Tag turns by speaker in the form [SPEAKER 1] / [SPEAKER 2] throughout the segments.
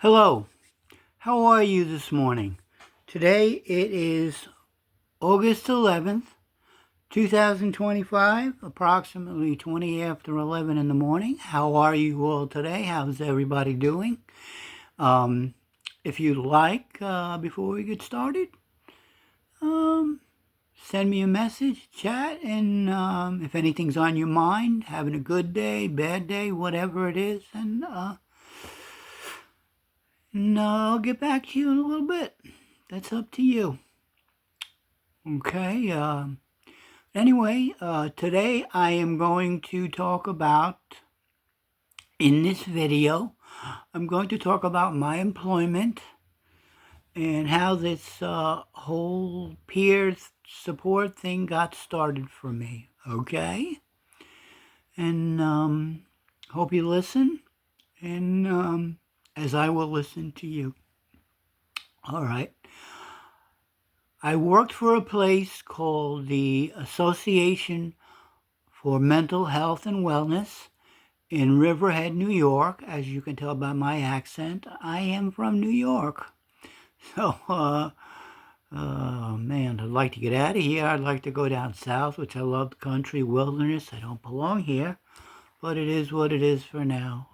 [SPEAKER 1] Hello, how are you this morning? Today it is August 11th, 2025, approximately 20 after 11 in the morning. How are you all today? How's everybody doing? Um, if you'd like, before we get started, um, send me a message, chat, and if anything's on your mind, having a good day, bad day, whatever it is, and I'll get back to you in a little bit. That's up to you. Okay. Anyway, today I am going to talk about, in this video, I'm going to talk about my employment and how this whole peer support thing got started for me. Okay? And hope you listen, and as I will listen to you. All right. I worked for a place called the Association for Mental Health and Wellness in Riverhead, New York. As you can tell by my accent, I am from New York. So, man, I'd like to get out of here. I'd like to go down south, which I love, the country, wilderness. I don't belong here, but it is what it is for now.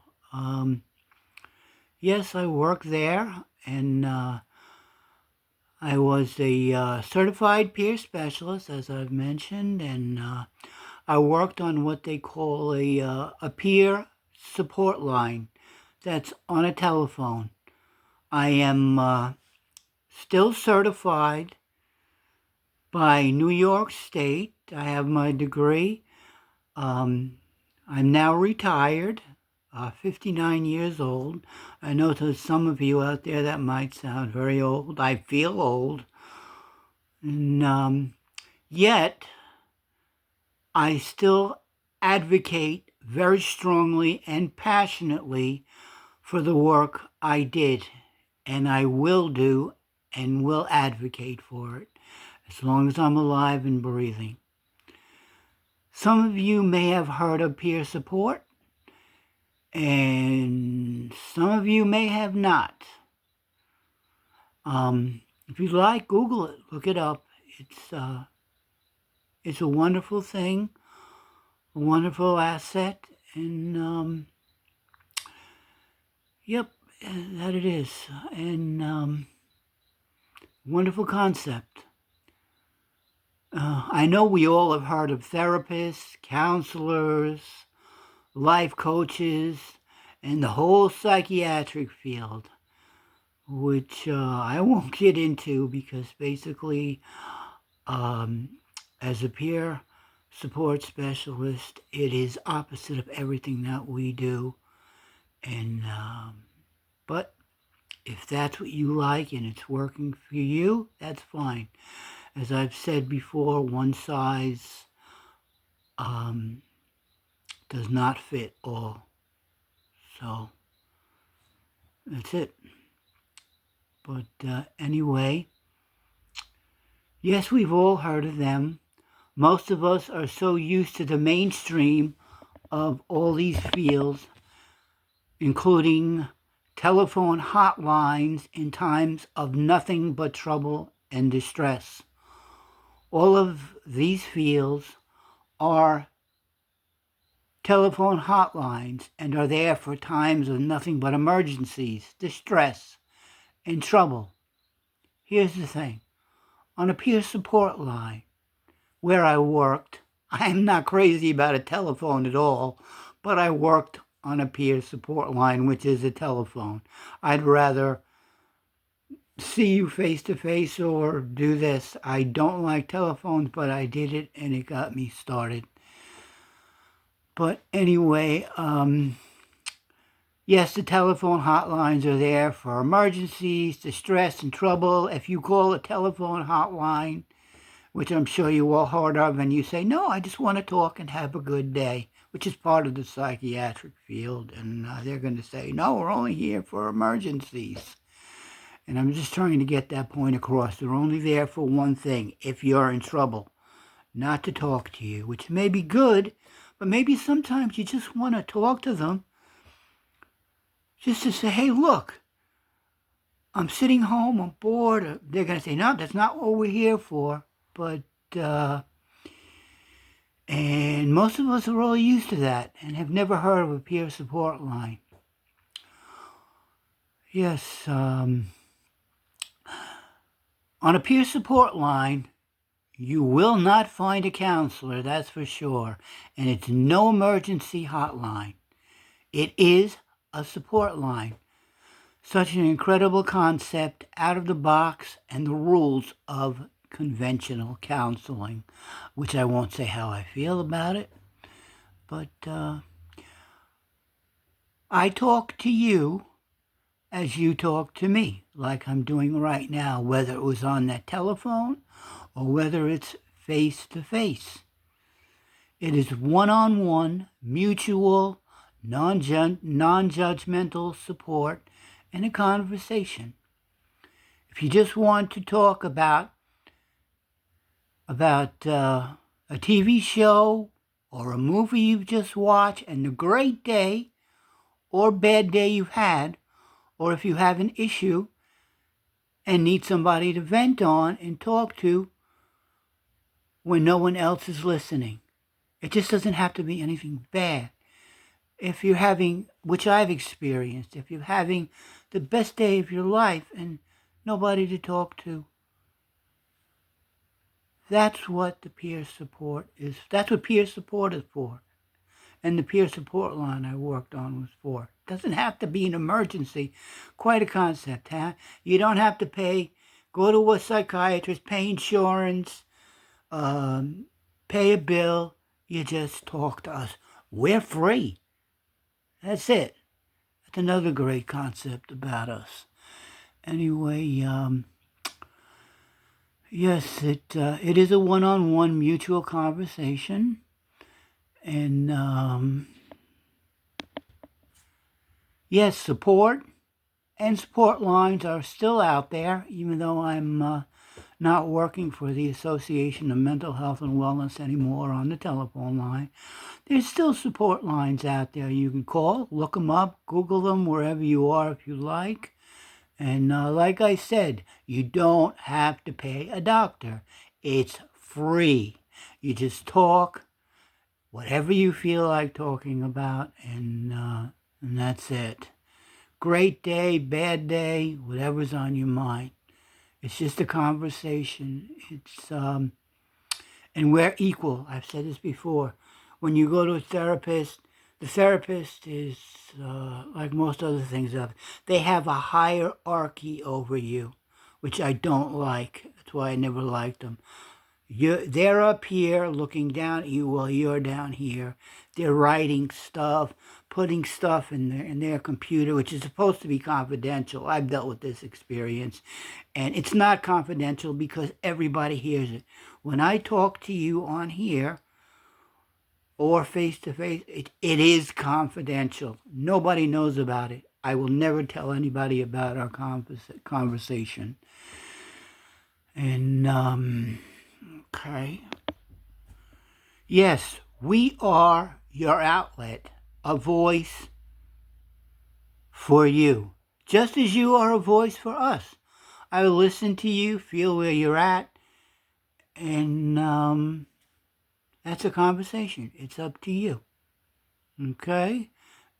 [SPEAKER 1] Yes, I work there, and I was a certified peer specialist, as I've mentioned, and I worked on what they call a peer support line that's on a telephone. I am still certified by New York State. I have my degree. I'm now retired, 59 years old. I know to some of you out there that might sound very old. I feel old. And yet, I still advocate very strongly and passionately for the work I did, and I will do and will advocate for it as long as I'm alive and breathing. Some of you may have heard of peer support, and some of you may have not. If you like, Google it, look it up. It's a wonderful thing, a wonderful asset, and yep, that it is, and wonderful concept. I know we all have heard of therapists, counselors, life coaches, and the whole psychiatric field, which I won't get into because basically, as a peer support specialist, it is opposite of everything that we do. And but if that's what you like and it's working for you, that's fine. As I've said before, one size does not fit all. So that's it. But anyway, yes, we've all heard of them. Most of us are so used to the mainstream of all these fields, including telephone hotlines in times of nothing but trouble and distress. All of these fields are telephone hotlines and are there for times of nothing but emergencies, distress, and trouble. Here's the thing. On a peer support line where I worked, I am not crazy about a telephone at all, but I worked on a peer support line, which is a telephone. I'd rather see you face to face or do this. I don't like telephones, but I did it and it got me started. But anyway, yes, the telephone hotlines are there for emergencies, distress, and trouble. If you call a telephone hotline, which I'm sure you all heard of, and you say, no, I just want to talk and have a good day, which is part of the psychiatric field, and they're going to say, no, we're only here for emergencies. And I'm just trying to get that point across. They're only there for one thing, if you're in trouble, not to talk to you, which may be good, but maybe sometimes you just want to talk to them just to say, hey, look, I'm sitting home, I'm bored, they're going to say, no, that's not what we're here for. But, and most of us are all used to that and have never heard of a peer support line. Yes, on a peer support line, you will not find a counselor, that's for sure. And it's no emergency hotline. It is a support line. Such an incredible concept, out of the box, and the rules of conventional counseling, which I won't say how I feel about it, but I talk to you as you talk to me, like I'm doing right now, whether it was on that telephone or whether it's face-to-face. It is one-on-one, mutual, non-judgmental support and a conversation. If you just want to talk about a TV show or a movie you've just watched and the great day or bad day you've had, or if you have an issue and need somebody to vent on and talk to when no one else is listening. It just doesn't have to be anything bad. If you're having, which I've experienced, if you're having the best day of your life and nobody to talk to, that's what the peer support is. That's what peer support is for. And the peer support line I worked on was for. It doesn't have to be an emergency. Quite a concept, huh? You don't have to go to a psychiatrist, pay insurance, pay a bill. You just talk to us. We're free. That's it. That's another great concept about us. Anyway, yes, it is a one-on-one mutual conversation. And yes, support and support lines are still out there, even though I'm not working for the Association of Mental Health and Wellness anymore on the telephone line. There's still support lines out there you can call, look them up, Google them wherever you are if you like. And like I said, you don't have to pay a doctor. It's free. You just talk whatever you feel like talking about, and that's it. Great day, bad day, whatever's on your mind. It's just a conversation. It's and we're equal. I've said this before. When you go to a therapist, the therapist is like most other things. They have a hierarchy over you, which I don't like. That's why I never liked them. They're up here looking down at you while you're down here. They're writing stuff, putting stuff in their computer, which is supposed to be confidential. I've dealt with this experience. And it's not confidential because everybody hears it. When I talk to you on here or face-to-face, it is confidential. Nobody knows about it. I will never tell anybody about our conversation. And, okay. Yes, we are your outlet, a voice for you, just as you are a voice for us. I will listen to you, feel where you're at, and that's a conversation. It's up to you. Okay?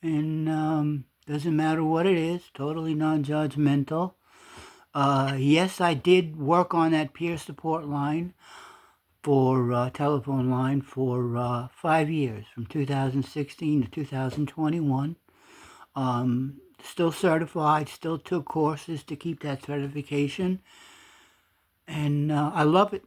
[SPEAKER 1] And doesn't matter what it is, totally non-judgmental. Yes, I did work on that peer support line for telephone line for 5 years, from 2016 to 2021. Still certified, still took courses to keep that certification. And I love it.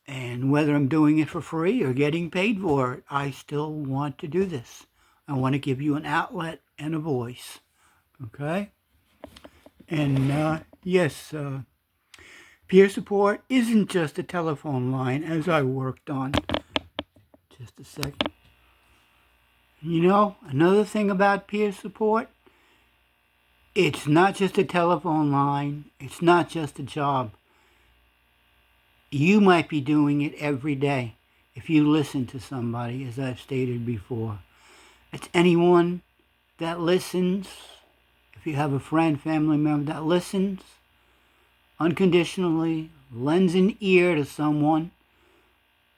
[SPEAKER 1] And whether I'm doing it for free or getting paid for it, I still want to do this. I want to give you an outlet and a voice. Okay? And yes, peer support isn't just a telephone line, as I worked on. Just a second. You know, another thing about peer support, it's not just a telephone line. It's not just a job. You might be doing it every day if you listen to somebody, as I've stated before. It's anyone that listens. if you have a friend, family member that listens unconditionally, lends an ear to someone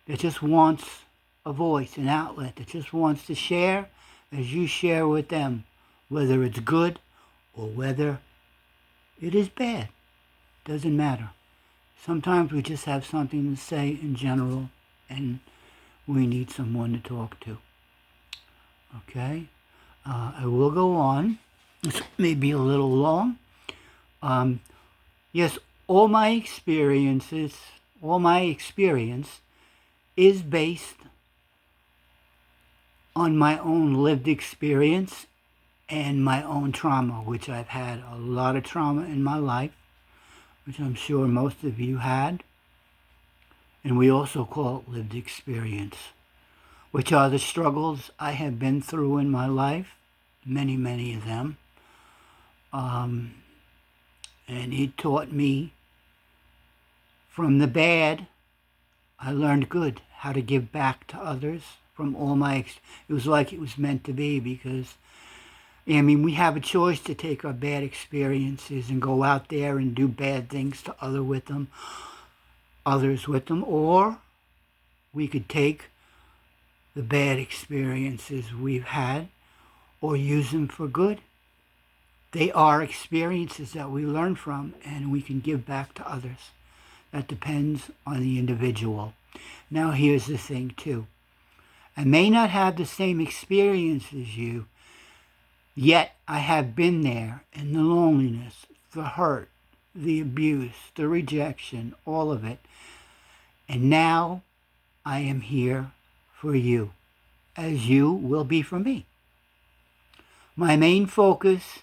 [SPEAKER 1] that just wants a voice, an outlet, that just wants to share as you share with them, whether it's good or whether it is bad. Doesn't matter. Sometimes we just have something to say in general, and we need someone to talk to. Okay? I will go on. This may be a little long. Yes, all my experience is based on my own lived experience and my own trauma, which I've had a lot of trauma in my life, which I'm sure most of you had. And we also call it lived experience, which are the struggles I have been through in my life, many, many of them. And it taught me from the bad, I learned good, how to give back to others from all my, it was like it was meant to be, because, I mean, we have a choice to take our bad experiences and go out there and do bad things to others with them, or we could take the bad experiences we've had or use them for good. They are experiences that we learn from and we can give back to others. That depends on the individual. Now here's the thing too. I may not have the same experience as you, yet I have been there in the loneliness, the hurt, the abuse, the rejection, all of it. And now I am here for you, as you will be for me. My main focus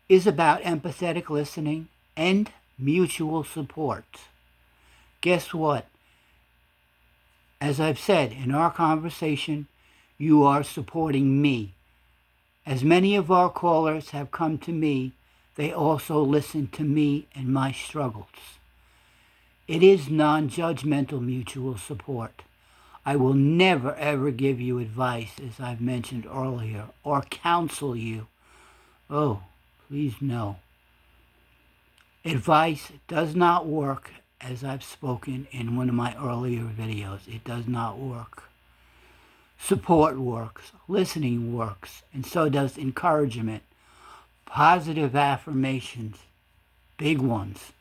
[SPEAKER 1] is about empathetic listening and mutual support. Guess what? As I've said in our conversation, you are supporting me. As many of our callers have come to me, they also listen to me and my struggles. It is non-judgmental mutual support. I will never ever give you advice, as I've mentioned earlier, or counsel you. Oh, please no. Advice does not work, as I've spoken in one of my earlier videos. It does not work. Support works, listening works, and so does encouragement. Positive affirmations, big ones.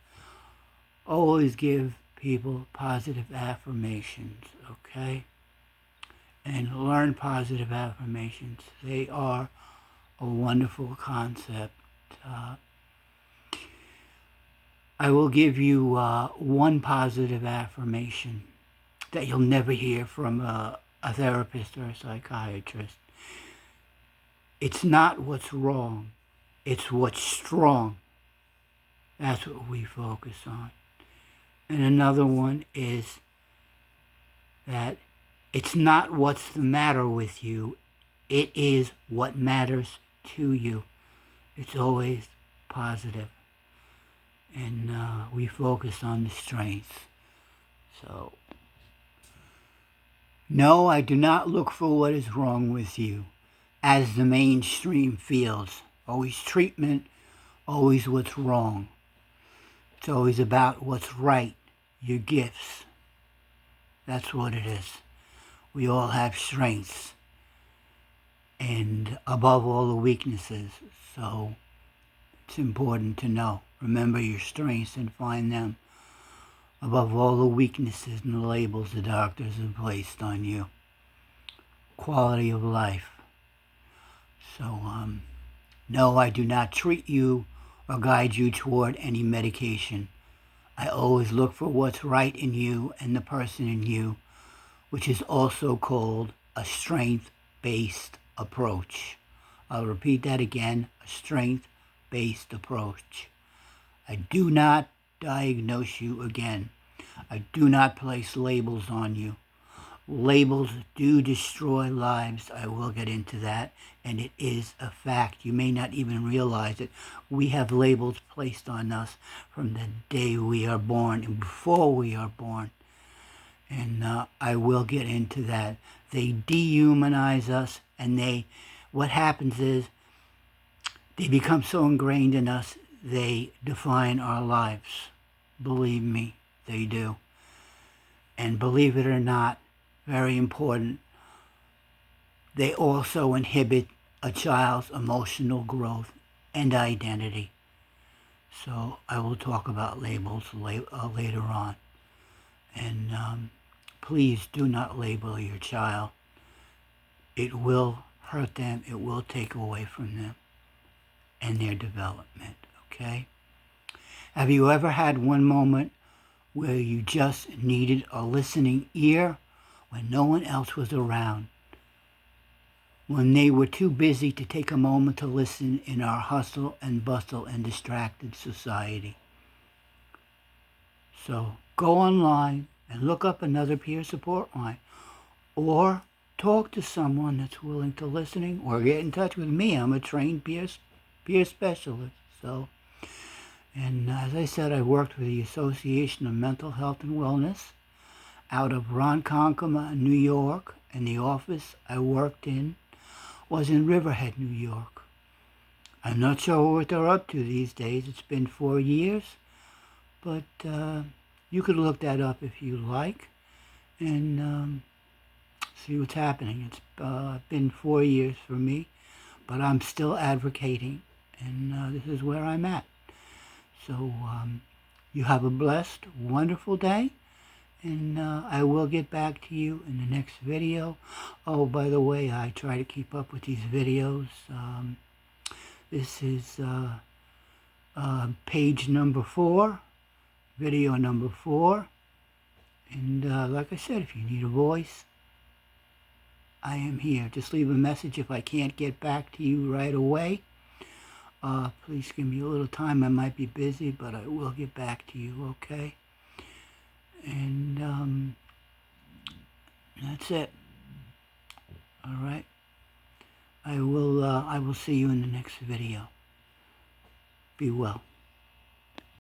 [SPEAKER 1] Always give people positive affirmations, okay? And learn positive affirmations. They are a wonderful concept. I will give you one positive affirmation that you'll never hear from a therapist or a psychiatrist. It's not what's wrong, it's what's strong. That's what we focus on. And another one is that it's not what's the matter with you, it is what matters to you. It's always positive. And we focus on the strengths. So, no, I do not look for what is wrong with you, as the mainstream feels. Always treatment, always what's wrong. It's always about what's right, your gifts. That's what it is. We all have strengths, and above all the weaknesses. So it's important to know. Remember your strengths and find them above all the weaknesses and the labels the doctors have placed on you. Quality of life. So, no, I do not treat you or guide you toward any medication. I always look for what's right in you and the person in you, which is also called a strength-based approach. I'll repeat that again, a strength-based approach. I do not diagnose you again. I do not place labels on you. Labels do destroy lives. I will get into that, and it is a fact. You may not even realize it. We have labels placed on us from the day we are born and before we are born. And I will get into that. They dehumanize us, and what happens is They become so ingrained in us, they define our lives. Believe me, they do. And believe it or not, very important, they also inhibit a child's emotional growth and identity. So I will talk about labels later on. And please do not label your child. It will hurt them. It will take away from them and their development, okay? Have you ever had one moment where you just needed a listening ear when no one else was around? When they were too busy to take a moment to listen in our hustle and bustle and distracted society. So go online and look up another peer support line, or talk to someone that's willing to listening, or get in touch with me. I'm a trained peer specialist. So, and as I said, I worked with the Association of Mental Health and Wellness out of Ronkonkoma, New York, and the office I worked in was in Riverhead, New York. I'm not sure what they're up to these days. It's been 4 years, but you could look that up if you like and see what's happening. It's been 4 years for me, but I'm still advocating, and this is where I'm at. So you have a blessed, wonderful day, and I will get back to you in the next video. Oh, by the way, I try to keep up with these videos. This is page number 4, video number 4. And like I said, if you need a voice, I am here. Just leave a message if I can't get back to you right away. Please give me a little time. I might be busy, but I will get back to you, okay? And that's it. All right. I will see you in the next video. Be well.